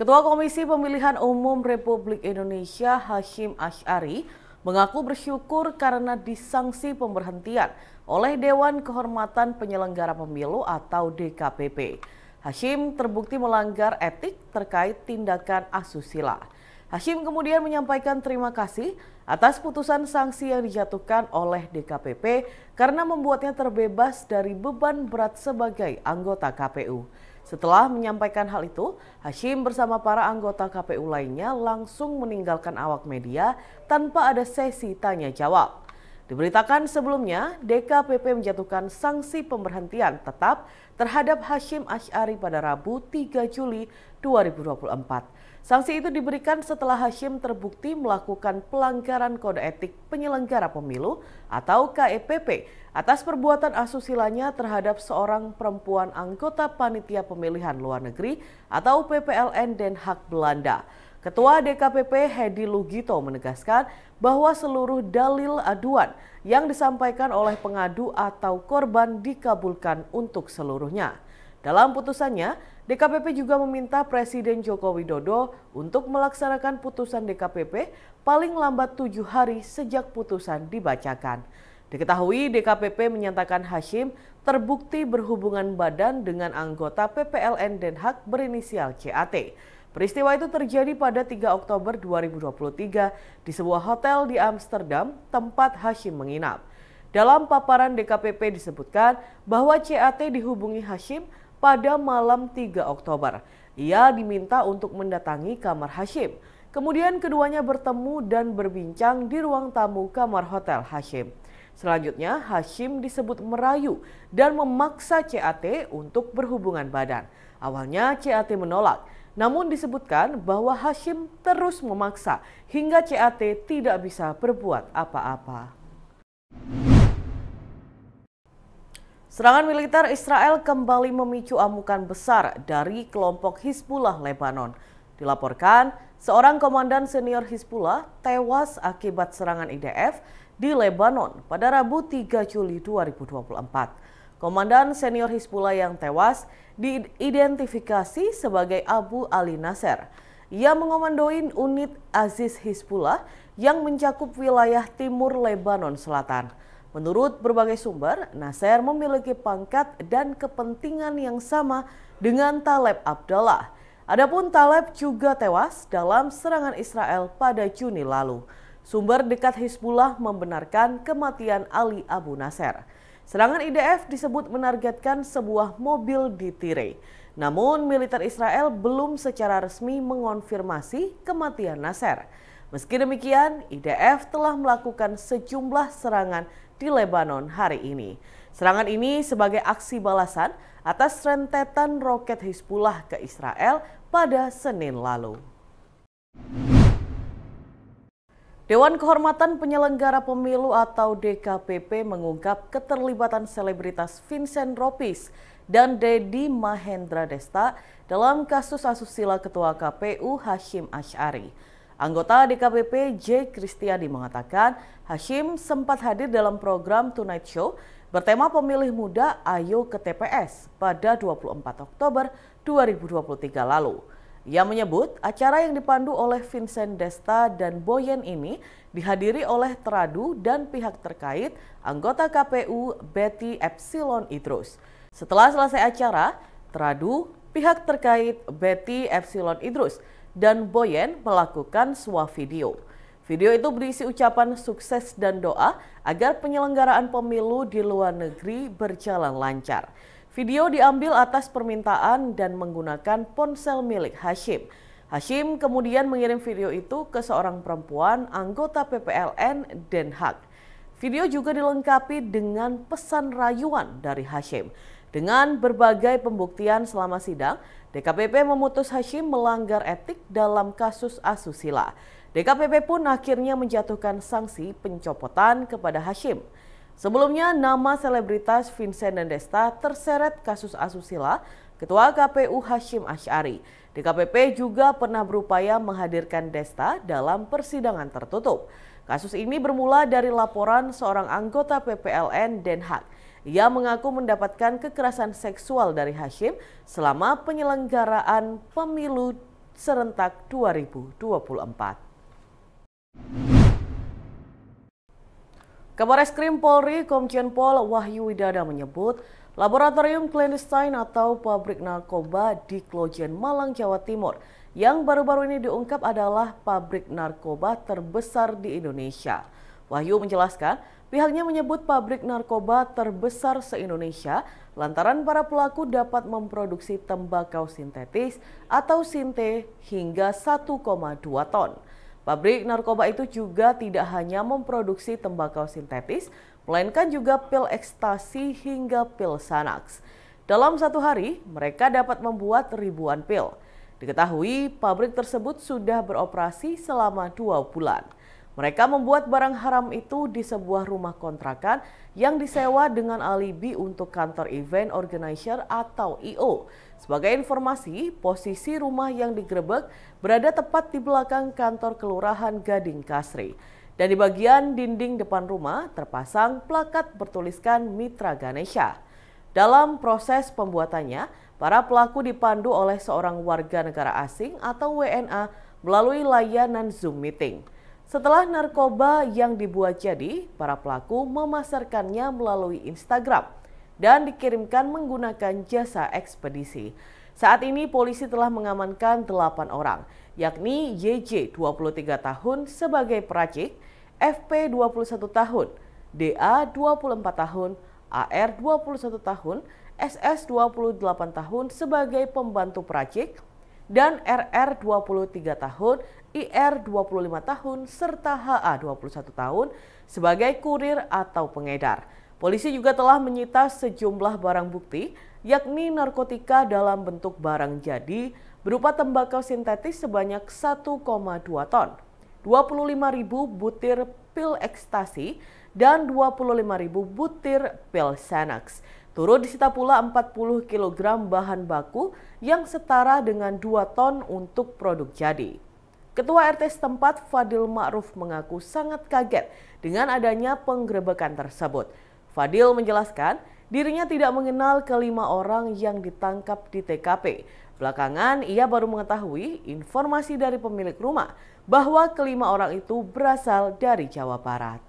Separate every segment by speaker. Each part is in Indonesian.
Speaker 1: Ketua Komisi Pemilihan Umum Republik Indonesia Hasyim Asy'ari mengaku bersyukur karena disanksi pemberhentian oleh Dewan Kehormatan Penyelenggara Pemilu atau DKPP. Hasyim terbukti melanggar etik terkait tindakan asusila. Hasyim kemudian menyampaikan terima kasih atas putusan sanksi yang dijatuhkan oleh DKPP karena membuatnya terbebas dari beban berat sebagai anggota KPU. Setelah menyampaikan hal itu, Hasyim bersama para anggota KPU lainnya langsung meninggalkan awak media tanpa ada sesi tanya jawab. Diberitakan sebelumnya, DKPP menjatuhkan sanksi pemberhentian tetap terhadap Hasyim Asy'ari pada Rabu 3 Juli 2024. Sanksi itu diberikan setelah Hasyim terbukti melakukan pelanggaran kode etik penyelenggara pemilu atau KEPP atas perbuatan asusilanya terhadap seorang perempuan anggota Panitia Pemilihan Luar Negeri atau PPLN Den Haag Belanda. Ketua DKPP Hedi Lugito menegaskan bahwa seluruh dalil aduan yang disampaikan oleh pengadu atau korban dikabulkan untuk seluruhnya. Dalam putusannya, DKPP juga meminta Presiden Joko Widodo untuk melaksanakan putusan DKPP paling lambat 7 hari sejak putusan dibacakan. Diketahui DKPP menyatakan Hasyim terbukti berhubungan badan dengan anggota PPLN Den Haag berinisial CAT. Peristiwa itu terjadi pada 3 Oktober 2023 di sebuah hotel di Amsterdam tempat Hasyim menginap. Dalam paparan DKPP disebutkan bahwa CAT dihubungi Hasyim pada malam 3 Oktober. Ia diminta untuk mendatangi kamar Hasyim. Kemudian keduanya bertemu dan berbincang di ruang tamu kamar hotel Hasyim. Selanjutnya Hasyim disebut merayu dan memaksa CAT untuk berhubungan badan. Awalnya CAT menolak, namun disebutkan bahwa Hasyim terus memaksa hingga CAT tidak bisa berbuat apa-apa. Serangan militer Israel kembali memicu amukan besar dari kelompok Hizbullah Lebanon. Dilaporkan, seorang komandan senior Hizbullah tewas akibat serangan IDF di Lebanon pada Rabu 3 Juli 2024. Komandan senior Hizbullah yang tewas diidentifikasi sebagai Abu Ali Nasser. Ia mengomandoi unit Aziz Hizbullah yang mencakup wilayah timur Lebanon Selatan. Menurut berbagai sumber, Nasser memiliki pangkat dan kepentingan yang sama dengan Taleb Abdallah. Adapun Taleb juga tewas dalam serangan Israel pada Juni lalu. Sumber dekat Hizbullah membenarkan kematian Ali Abu Nasser. Serangan IDF disebut menargetkan sebuah mobil di Tire. Namun militer Israel belum secara resmi mengonfirmasi kematian Nasser. Meski demikian, IDF telah melakukan sejumlah serangan di Lebanon hari ini. Serangan ini sebagai aksi balasan atas rentetan roket Hizbullah ke Israel pada Senin lalu. Dewan Kehormatan Penyelenggara Pemilu atau DKPP mengungkap keterlibatan selebritas Vincent Roppis dan Dedi Mahendra Desta dalam kasus asusila Ketua KPU Hasyim Asy'ari. Anggota DKPP J. Kristiadi mengatakan Hasyim sempat hadir dalam program Tonight Show bertema Pemilih Muda Ayo ke TPS pada 24 Oktober 2023 lalu. Ia menyebut acara yang dipandu oleh Vincent Desta dan Boyen ini dihadiri oleh Teradu dan pihak terkait anggota KPU Betty Epsilon Idrus. Setelah selesai acara, Teradu, pihak terkait Betty Epsilon Idrus dan Boyen melakukan sebuah video. Video itu berisi ucapan sukses dan doa agar penyelenggaraan pemilu di luar negeri berjalan lancar. Video diambil atas permintaan dan menggunakan ponsel milik Hasyim. Hasyim kemudian mengirim video itu ke seorang perempuan anggota PPLN Den Haag. Video juga dilengkapi dengan pesan rayuan dari Hasyim. Dengan berbagai pembuktian selama sidang, DKPP memutus Hasyim melanggar etik dalam kasus asusila. DKPP pun akhirnya menjatuhkan sanksi pencopotan kepada Hasyim. Sebelumnya, nama selebritas Vincent dan Desta terseret kasus asusila Ketua KPU Hasyim Asy'ari. DKPP juga pernah berupaya menghadirkan Desta dalam persidangan tertutup. Kasus ini bermula dari laporan seorang anggota PPLN Den Haag. Ia mengaku mendapatkan kekerasan seksual dari Hasyim selama penyelenggaraan pemilu serentak 2024. Kabareskrim Polri Komjen Pol Wahyu Widada menyebut laboratorium clandestine atau pabrik narkoba di Klojen, Malang, Jawa Timur yang baru-baru ini diungkap adalah pabrik narkoba terbesar di Indonesia. Wahyu menjelaskan pihaknya menyebut pabrik narkoba terbesar se-Indonesia lantaran para pelaku dapat memproduksi tembakau sintetis atau sinte hingga 1,2 ton. Pabrik narkoba itu juga tidak hanya memproduksi tembakau sintetis, melainkan juga pil ekstasi hingga pil Xanax. Dalam satu hari, mereka dapat membuat ribuan pil. Diketahui pabrik tersebut sudah beroperasi selama 2 bulan. Mereka membuat barang haram itu di sebuah rumah kontrakan yang disewa dengan alibi untuk kantor event organizer atau I.O. Sebagai informasi, posisi rumah yang digerebek berada tepat di belakang kantor Kelurahan Gading Kasri. Dan di bagian dinding depan rumah terpasang plakat bertuliskan Mitra Ganesha. Dalam proses pembuatannya, para pelaku dipandu oleh seorang warga negara asing atau WNA melalui layanan Zoom meeting. Setelah narkoba yang dibuat jadi, para pelaku memasarkannya melalui Instagram dan dikirimkan menggunakan jasa ekspedisi. Saat ini polisi telah mengamankan 8 orang, yakni YJ 23 tahun sebagai peracik, FP 21 tahun, DA 24 tahun, AR 21 tahun, SS 28 tahun sebagai pembantu peracik, dan RR 23 tahun, IR 25 tahun, serta HA 21 tahun sebagai kurir atau pengedar. Polisi juga telah menyita sejumlah barang bukti, yakni narkotika dalam bentuk barang jadi berupa tembakau sintetis sebanyak 1,2 ton, 25.000 butir pil ekstasi, dan 25.000 butir pil Xanax. Turut disita pula 40 kg bahan baku yang setara dengan 2 ton untuk produk jadi. Ketua RT setempat Fadil Ma'ruf mengaku sangat kaget dengan adanya penggerebekan tersebut. Fadil menjelaskan dirinya tidak mengenal kelima orang yang ditangkap di TKP. Belakangan ia baru mengetahui informasi dari pemilik rumah bahwa kelima orang itu berasal dari Jawa Barat.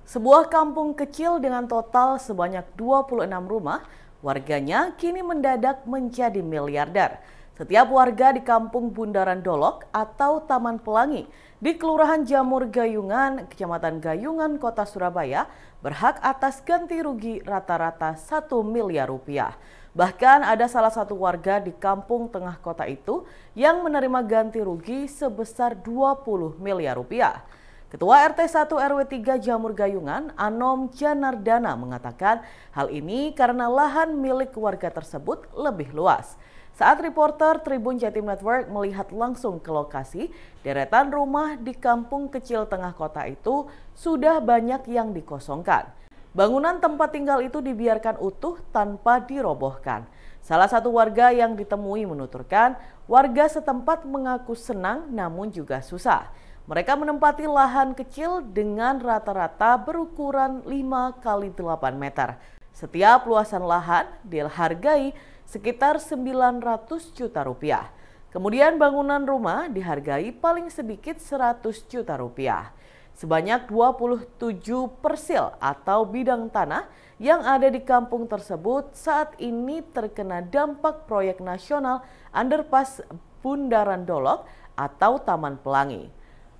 Speaker 1: Sebuah kampung kecil dengan total sebanyak 26 rumah, warganya kini mendadak menjadi miliarder. Setiap warga di Kampung Bundaran Dolok atau Taman Pelangi di Kelurahan Jamur Gayungan, Kecamatan Gayungan, Kota Surabaya berhak atas ganti rugi rata-rata 1 miliar rupiah. Bahkan ada salah satu warga di kampung tengah kota itu yang menerima ganti rugi sebesar 20 miliar rupiah. Ketua RT 1 RW 3 Jamur Gayungan, Anom Janardana mengatakan hal ini karena lahan milik warga tersebut lebih luas. Saat reporter Tribun Jatim Network melihat langsung ke lokasi, deretan rumah di kampung kecil tengah kota itu sudah banyak yang dikosongkan. Bangunan tempat tinggal itu dibiarkan utuh tanpa dirobohkan. Salah satu warga yang ditemui menuturkan, warga setempat mengaku senang namun juga susah. Mereka menempati lahan kecil dengan rata-rata berukuran 5 x 8 meter. Setiap luasan lahan dihargai sekitar 900 juta rupiah. Kemudian bangunan rumah dihargai paling sedikit 100 juta rupiah. Sebanyak 27 persil atau bidang tanah yang ada di kampung tersebut saat ini terkena dampak proyek nasional Underpass Bundaran Dolok atau Taman Pelangi.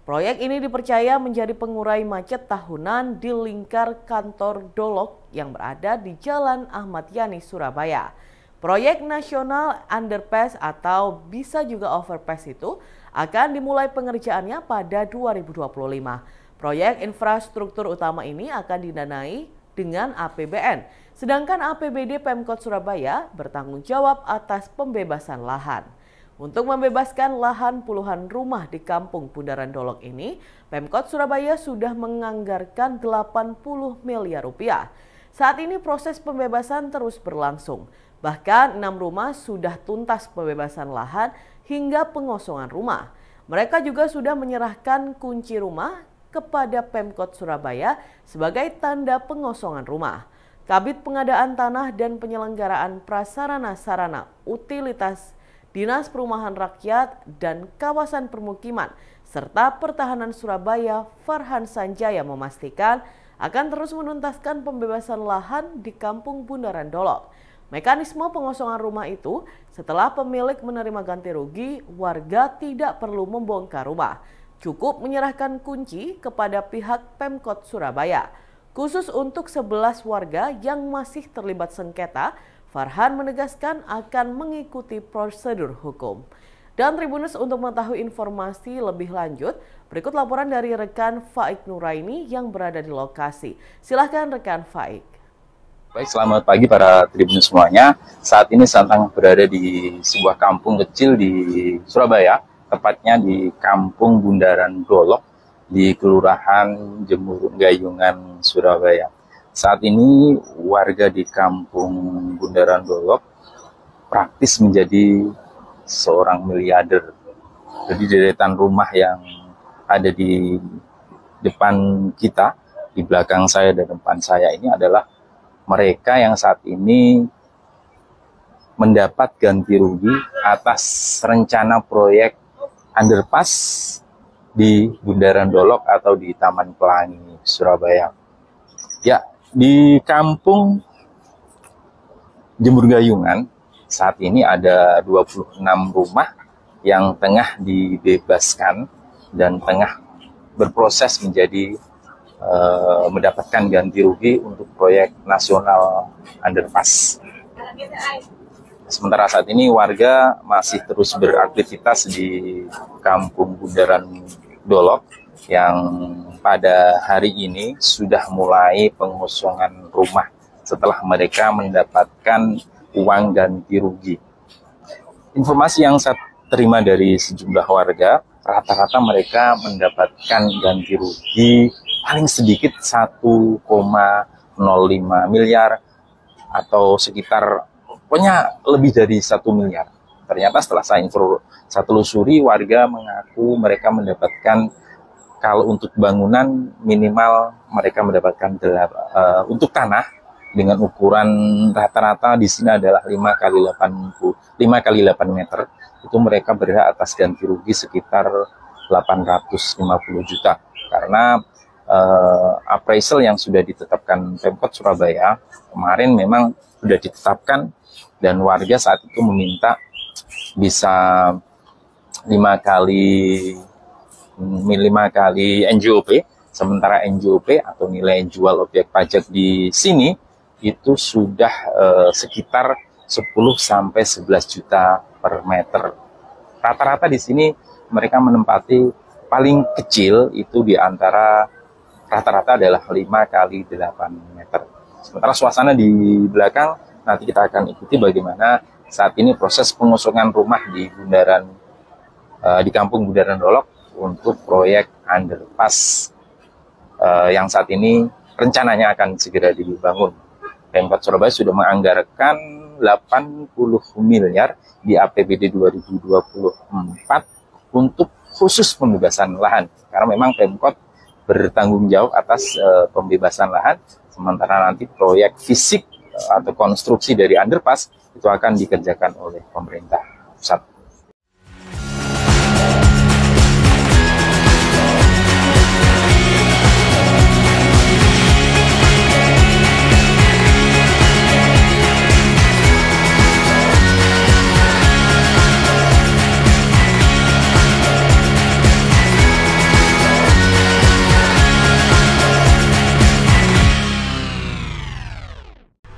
Speaker 1: Proyek ini dipercaya menjadi pengurai macet tahunan di lingkar kantor Dolok yang berada di Jalan Ahmad Yani, Surabaya. Proyek nasional Underpass atau bisa juga overpass itu akan dimulai pengerjaannya pada 2025. Proyek infrastruktur utama ini akan didanai dengan APBN, sedangkan APBD Pemkot Surabaya bertanggung jawab atas pembebasan lahan. Untuk membebaskan lahan puluhan rumah di Kampung Bundaran Dolok ini, Pemkot Surabaya sudah menganggarkan 80 miliar rupiah. Saat ini proses pembebasan terus berlangsung. Bahkan 6 rumah sudah tuntas pembebasan lahan hingga pengosongan rumah. Mereka juga sudah menyerahkan kunci rumah kepada Pemkot Surabaya sebagai tanda pengosongan rumah. Kabid Pengadaan Tanah dan Penyelenggaraan Prasarana-Sarana Utilitas Dinas Perumahan Rakyat dan Kawasan Permukiman serta Pertahanan Surabaya Farhan Sanjaya memastikan akan terus menuntaskan pembebasan lahan di Kampung Bundaran Dolok. Mekanisme pengosongan rumah itu setelah pemilik menerima ganti rugi, warga tidak perlu membongkar rumah. Cukup menyerahkan kunci kepada pihak Pemkot Surabaya. Khusus untuk 11 warga yang masih terlibat sengketa, Farhan menegaskan akan mengikuti prosedur hukum. Dan Tribuners, untuk mengetahui informasi lebih lanjut, berikut laporan dari rekan Faik Nuraini yang berada di lokasi. Silahkan rekan Faik.
Speaker 2: Baik, selamat pagi para Tribuners semuanya. Saat ini saya berada di sebuah kampung kecil di Surabaya, tepatnya di Kampung Bundaran Dolok di Kelurahan Jemuruk Gayungan, Surabaya. Saat ini warga di Kampung Bundaran Dolok praktis menjadi seorang miliarder. Jadi deretan rumah yang ada di depan kita, di belakang saya dan depan saya ini adalah mereka yang saat ini mendapat ganti rugi atas rencana proyek underpass di Bundaran Dolok atau di Taman Pelangi, Surabaya. Ya, di Kampung Jemuruk Gayungan saat ini ada 26 rumah yang tengah dibebaskan dan tengah berproses menjadi mendapatkan ganti rugi untuk proyek nasional underpass. Sementara saat ini warga masih terus beraktivitas di Kampung Bundaran Dolok yang pada hari ini sudah mulai pengosongan rumah setelah mereka mendapatkan uang ganti rugi. Informasi yang saya terima dari sejumlah warga, rata-rata mereka mendapatkan ganti rugi paling sedikit 1,05 miliar atau sekitar pokoknya lebih dari 1 miliar. Ternyata setelah saya telusuri, warga mengaku mereka mendapatkan, kalau untuk bangunan minimal mereka mendapatkan untuk tanah dengan ukuran rata-rata di sini adalah 5 kali 8 meter. Itu mereka berhak atas ganti rugi sekitar 850 juta. Karena appraisal yang sudah ditetapkan Pemkot Surabaya kemarin memang sudah ditetapkan, dan warga saat itu meminta bisa 5 kali NJOP, sementara NJOP atau nilai jual objek pajak di sini itu sudah sekitar 10 sampai 11 juta per meter. Rata-rata di sini mereka menempati paling kecil itu di antara rata-rata adalah 5 kali 8 meter. Sementara suasana di belakang nanti kita akan ikuti bagaimana saat ini proses pengosongan rumah di Kampung Bundaran Dolok untuk proyek underpass yang saat ini rencananya akan segera dibangun. Pemkot Surabaya sudah menganggarkan 80 miliar di APBD 2024 untuk khusus pembebasan lahan, karena memang Pemkot bertanggung jawab atas pembebasan lahan, sementara nanti proyek fisik atau konstruksi dari underpass itu akan dikerjakan oleh pemerintah pusat.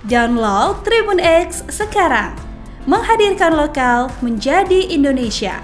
Speaker 3: Download Tribun X sekarang, menghadirkan lokal menjadi Indonesia.